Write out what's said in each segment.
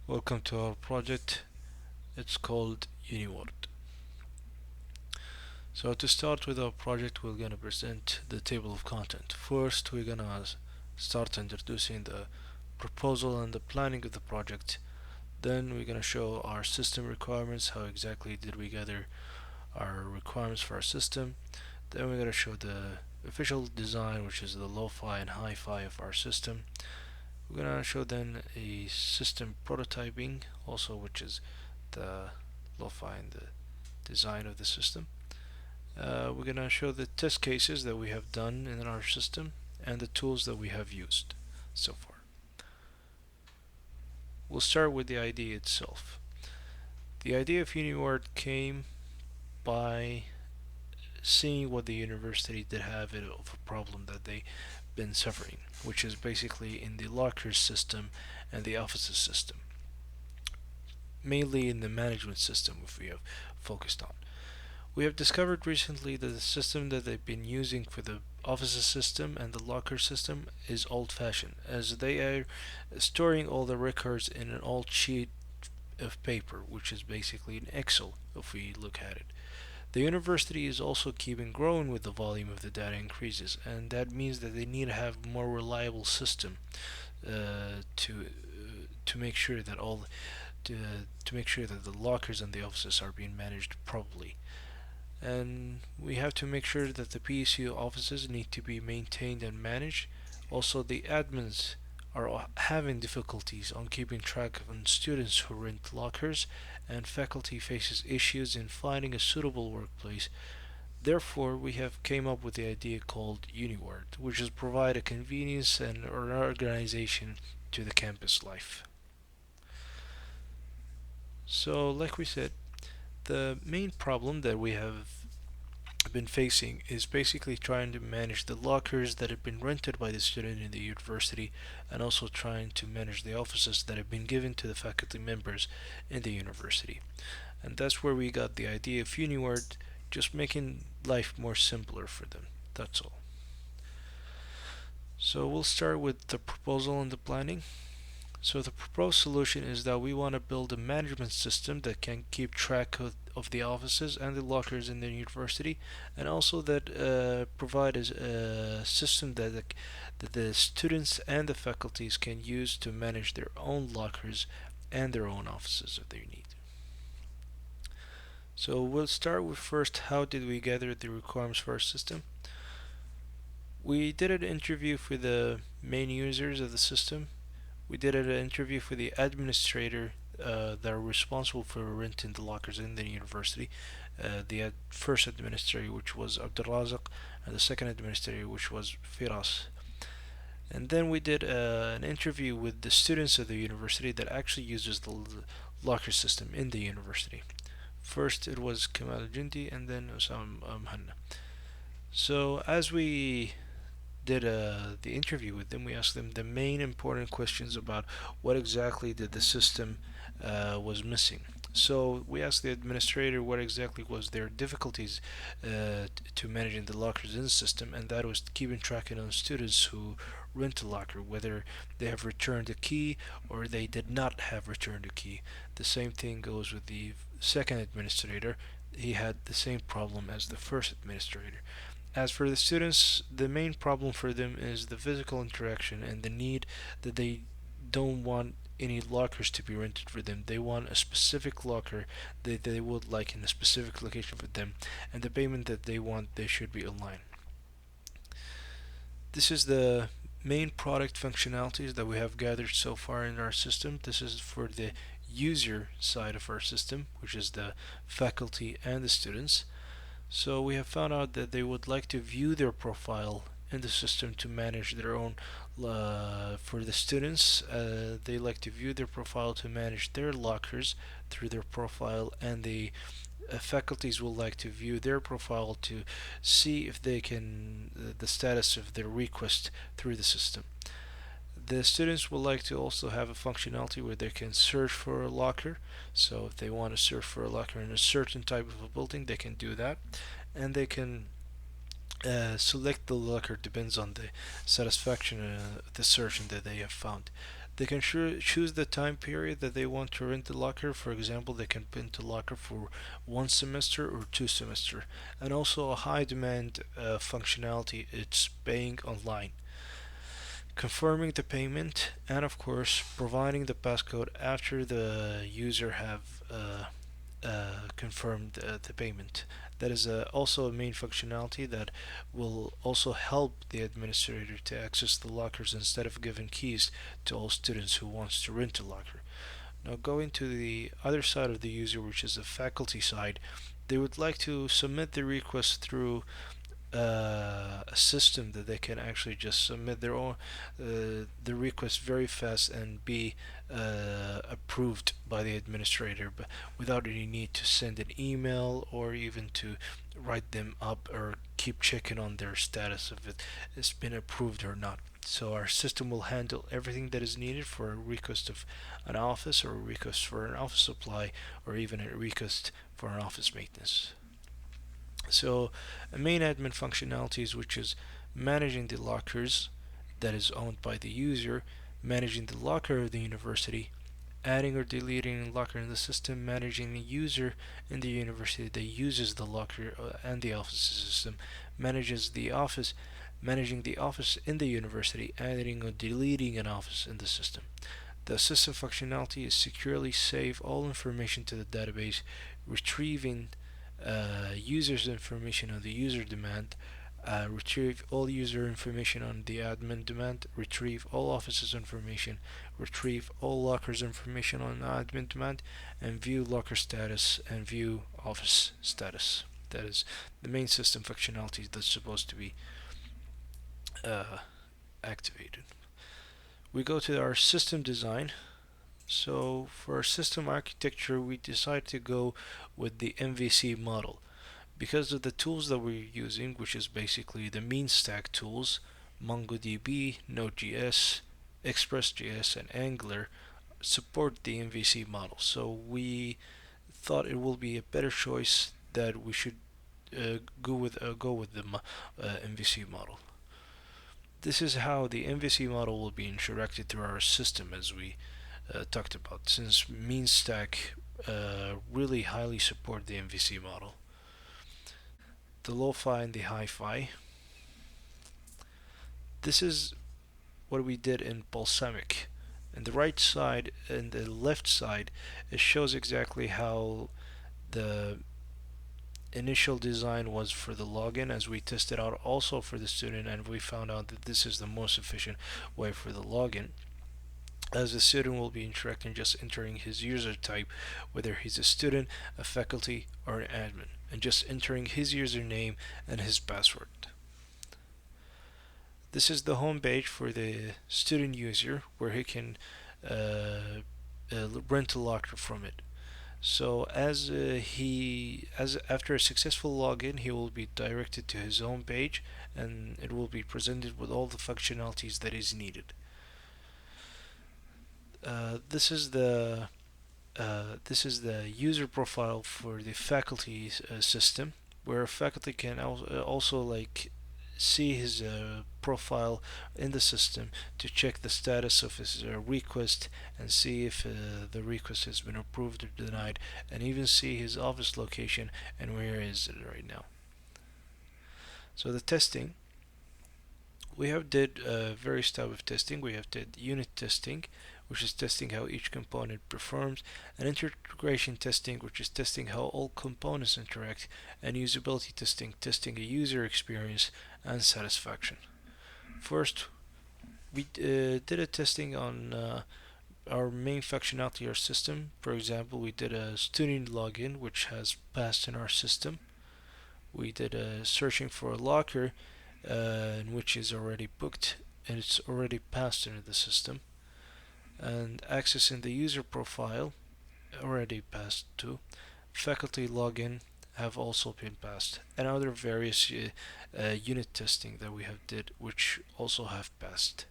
Welcome to our project. It's called Uniward. So to start with our project, we're gonna present the table of content. First, we're gonna start introducing the proposal and the planning of the project. Then we're gonna show our system requirements, how exactly did we gather our requirements for our system. Then we're gonna show the official design, which is the lo-fi and hi-fi of our system. We're gonna show then a system prototyping, also which is the lo-fi and the design of the system. We're gonna show the test cases that we have done in our system and the tools that we have used so far. We'll start with the idea itself. The idea of Uniward came by seeing what the university did have of a problem that they been suffering, which is basically in the lockers system and the offices system, mainly in the management system, if we have focused on. We have discovered recently that the system that they've been using for the offices system and the locker system is old fashioned, as they are storing all the records in an old sheet of paper, which is basically an Excel if we look at it. The university is also keeping growing with the volume of the data increases, and that means that they need to have a more reliable system to make sure that to, to make sure that the lockers and the offices are being managed properly. And we have to make sure that the PSU offices need to be maintained and managed. Also, the admins are having difficulties on keeping track of students who rent lockers, and faculty faces issues in finding a suitable workplace. Therefore, we have came up with the idea called Uniward, which is provide a convenience and an organization to the campus life. So, like we said, the main problem that we have been facing is basically trying to manage the lockers that have been rented by the student in the university, and also trying to manage the offices that have been given to the faculty members in the university. And that's where we got the idea of Uniward, just making life more simpler for them. That's all. So we'll start with the proposal and the planning. So the proposed solution is that we want to build a management system that can keep track of the offices and the lockers in the university, and also that provide a system that the students and the faculties can use to manage their own lockers and their own offices if they need. So we'll start with first, how did we gather the requirements for our system? We did an interview for the main users of the system. We did an interview for the administrator that are responsible for renting the lockers in the university. The first administrator, which was Abdulrazak, and the second administrator, which was Firas. And then we did an interview with the students of the university that actually uses the locker system in the university. First, it was Kamal Jundi, and then Osam Hanna. So as we did the interview with them, we asked them the main important questions about what exactly did the system was missing. So we asked the administrator what exactly was their difficulties to managing the lockers in the system, and that was keeping track on students who rent a locker, whether they have returned a key or they did not have returned a key. The same thing goes with the second administrator. He had the same problem as the first administrator. As for the students, the main problem for them is the physical interaction and the need that they don't want any lockers to be rented for them. They want a specific locker that they would like in a specific location for them, and the payment that they want, they should be online. This is the main product functionalities that we have gathered so far in our system. This is for the user side of our system, which is the faculty and the students. So we have found out that they would like to view their profile in the system to manage their own. For the students, they like to view their profile to manage their lockers through their profile, and the faculties will like to view their profile to see if they can the status of their request through the system. The students would like to also have a functionality where they can search for a locker. So if they want to search for a locker in a certain type of a building, they can do that, and they can select the locker depends on the satisfaction of the search that they have found. They can choose the time period that they want to rent the locker. For example, they can rent the locker for 1 semester or 2 semester, and also a high demand functionality. It's paying online, confirming the payment, and of course providing the passcode after the user have confirmed the payment. That is also a main functionality that will also help the administrator to access the lockers instead of giving keys to all students who wants to rent a locker. Now going to the other side of the user, which is the faculty side, they would like to submit the request through a system that they can actually just submit their own the request very fast and be approved by the administrator, but without any need to send an email or even to write them up or keep checking on their status of it's been approved or not. So our system will handle everything that is needed for a request of an office, or a request for an office supply, or even a request for an office maintenance. So, a main admin functionalities, which is managing the lockers that is owned by the user, managing the locker of the university, adding or deleting a locker in the system, managing the user in the university that uses the locker and the office system, manages the office, managing the office in the university, adding or deleting an office in the system. The system functionality is securely save all information to the database, retrieving users' information on the user demand, retrieve all user information on the admin demand, retrieve all offices information, retrieve all lockers information on admin demand, and view locker status and view office status. That is the main system functionality that's supposed to be uh, activated. We go to our system design. So for our system architecture, we decided to go with the MVC model because of the tools that we're using, which is basically the mean stack tools, MongoDB, Node.js, Express.js, and Angular support the MVC model. So we thought it will be a better choice that we should go with the MVC model. This is how the MVC model will be interacted through our system, as we talked about, since mean stack really highly support the MVC model. The lo-fi and the hi-fi. This is what we did in Balsamic. And the right side and the left side, it shows exactly how the initial design was for the login, as we tested out also for the student, and we found out that this is the most efficient way for the login, as the student will be interacting just entering his user type, whether he's a student, a faculty, or an admin, and just entering his username and his password. This is the home page for the student user, where he can rent a locker from it. So as after a successful login, he will be directed to his home page, and it will be presented with all the functionalities that is needed. This is the user profile for the faculty system, where a faculty can also like see his profile in the system to check the status of his request and see if the request has been approved or denied, and even see his office location and where is it right now. So the testing, we have did various type of testing. We have did unit testing, which is testing how each component performs, and integration testing, which is testing how all components interact, and usability testing, testing a user experience and satisfaction. First, we did a testing on our main functionality, our system. For example, we did a student login, which has passed in our system. We did a searching for a locker, which is already booked, and it's already passed into the system. And accessing the user profile, already passed too. Faculty login have also been passed, and other various unit testing that we have did, which also have passed.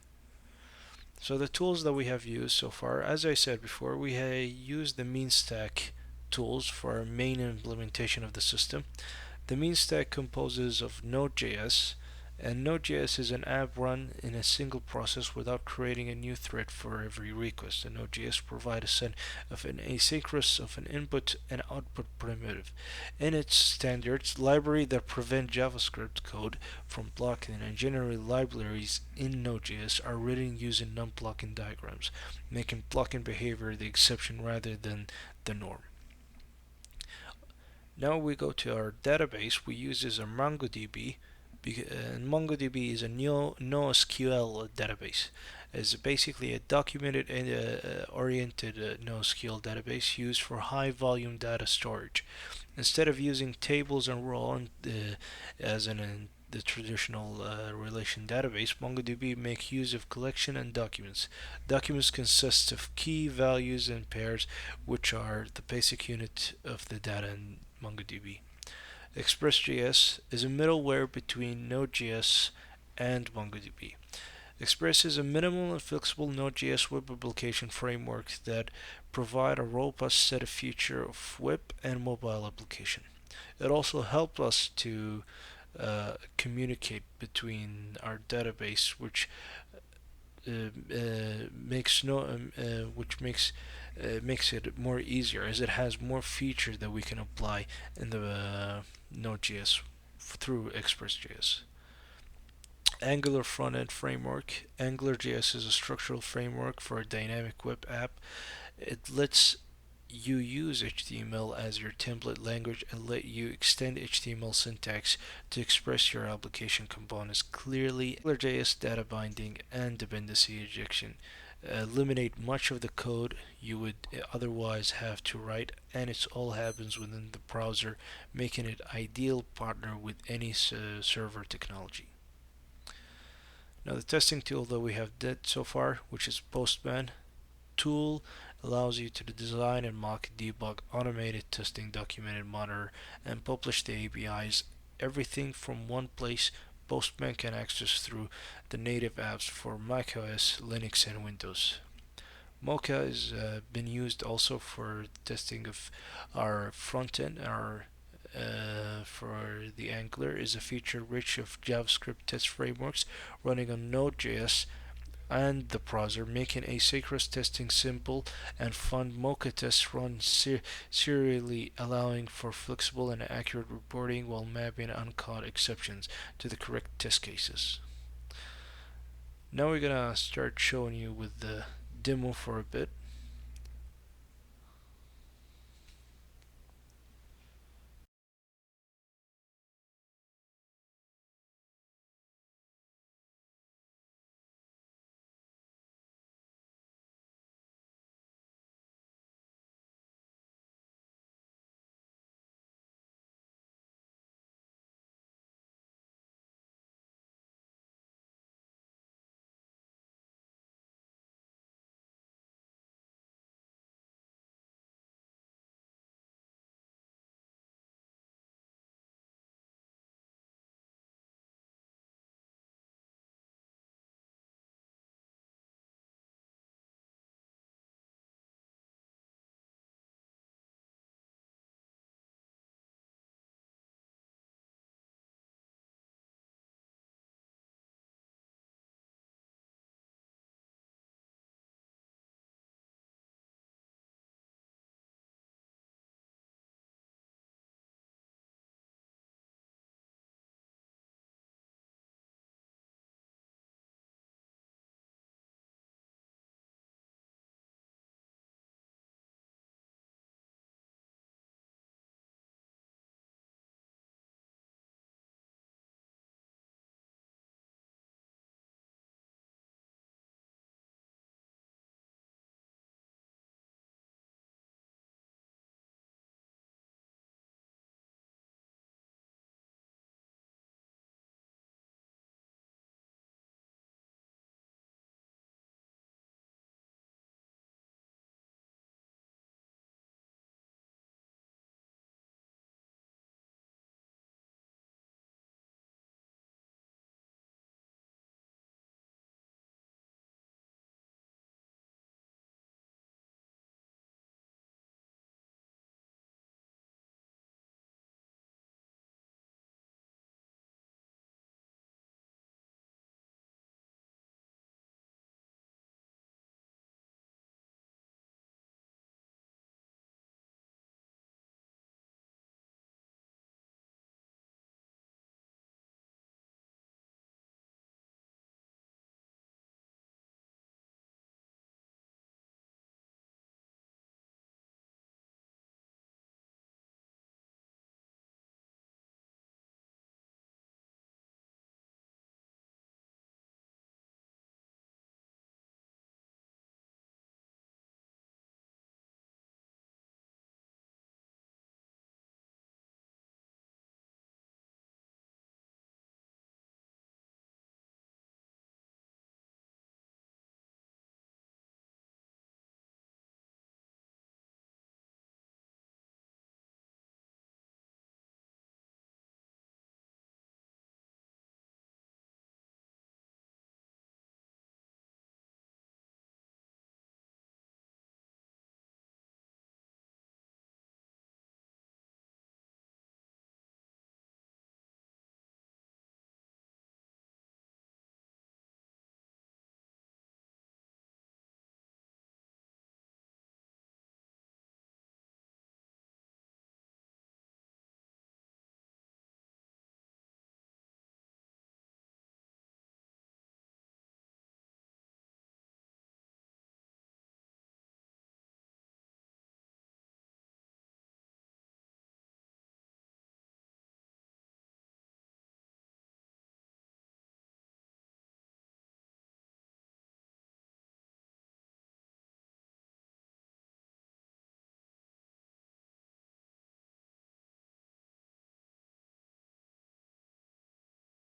So the tools that we have used so far, as I said before, we used the mean stack tools for our main implementation of the system. The mean stack composes of Node.js And Node.js is an app run in a single process without creating a new thread for every request. And Node.js provides a set of an asynchronous of an input and output primitive in its standards library that prevent JavaScript code from blocking, and generally libraries in Node.js are written using non-blocking diagrams, making blocking behavior the exception rather than the norm. Now we go to our database. We use is a MongoDB, and MongoDB is a NoSQL database. It's basically a documented and oriented NoSQL database used for high volume data storage. Instead of using tables and raw as in the traditional relation database, MongoDB makes use of collection and documents. Documents consist of key values and pairs, which are the basic unit of the data in MongoDB. Express.js is a middleware between Node.js and MongoDB. Express is a minimal and flexible Node.js web application framework that provide a robust set of features of web and mobile application. It also helps us to communicate between our database, which makes it more easier as it has more features that we can apply in the Node.js through Express.js. Angular front-end framework. AngularJS is a structural framework for a dynamic web app. It lets you use HTML as your template language and let you extend HTML syntax to express your application components clearly. AngularJS data binding and dependency injection eliminate much of the code you would otherwise have to write, and it all happens within the browser, making it ideal partner with any server technology. Now the testing tool that we have did so far, which is Postman tool, allows you to design and mock, debug, automated testing, document and monitor, and publish the APIs. Everything from one place. Postman can access through the native apps for macOS, Linux, and Windows. Mocha has been used also for testing of our front end. Our for the Angular is a feature rich of JavaScript test frameworks running on Node.js and the browser, making asynchronous testing simple and fun. Mocha tests run serially, allowing for flexible and accurate reporting while mapping uncaught exceptions to the correct test cases. Now we're gonna start showing you with the demo for a bit.